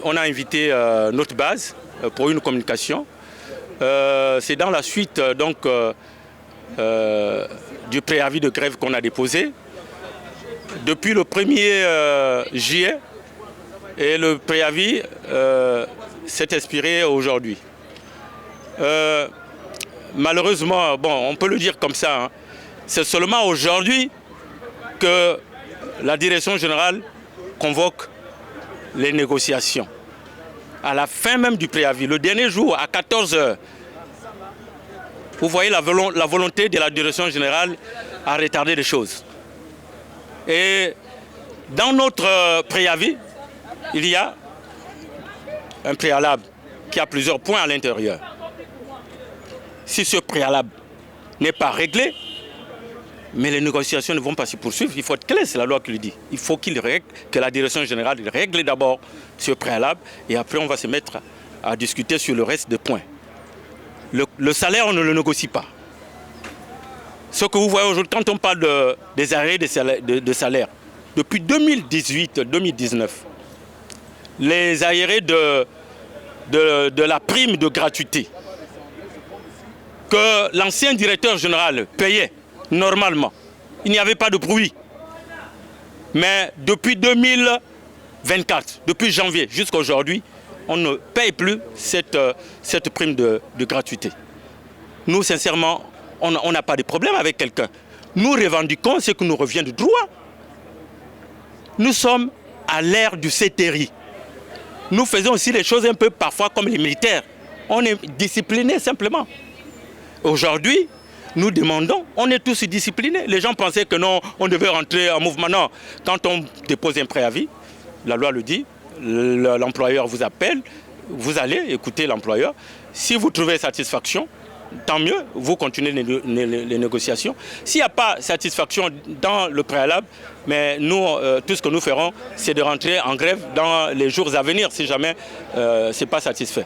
On a invité notre base pour une communication. C'est dans la suite du préavis de grève qu'on a déposé. Depuis le 1er juillet, et le préavis s'est expiré aujourd'hui. Malheureusement, bon, on peut le dire comme ça, hein, c'est seulement aujourd'hui que la direction générale convoque les négociations. À la fin même du préavis, le dernier jour, à 14 h, vous voyez la volonté de la direction générale à retarder les choses. Et dans notre préavis, il y a un préalable qui a plusieurs points à l'intérieur. Si ce préalable n'est pas réglé, mais les négociations ne vont pas se poursuivre. Il faut être clair, c'est la loi qui le dit. Il faut que la direction générale règle d'abord ce préalable et après on va se mettre à discuter sur le reste des points. Le salaire, on ne le négocie pas. Ce que vous voyez aujourd'hui, quand on parle des arrêts de salaire, depuis 2018-2019, les arrêts de la prime de gratuité que l'ancien directeur général payait normalement, il n'y avait pas de bruit. Mais depuis 2024, depuis janvier jusqu'à aujourd'hui, on ne paye plus cette prime de gratuité. Nous, sincèrement, on n'a pas de problème avec quelqu'un. Nous revendiquons ce qui nous revient de droit. Nous sommes à l'ère du CTRI. Nous faisons aussi les choses un peu parfois comme les militaires. On est disciplinés simplement. Aujourd'hui, nous demandons, on est tous disciplinés. Les gens pensaient que non, on devait rentrer en mouvement. Non, quand on dépose un préavis, la loi le dit, l'employeur vous appelle, vous allez écouter l'employeur. Si vous trouvez satisfaction, tant mieux, vous continuez les négociations. S'il n'y a pas satisfaction dans le préalable, mais nous, tout ce que nous ferons, c'est de rentrer en grève dans les jours à venir, si jamais ce n'est pas satisfait.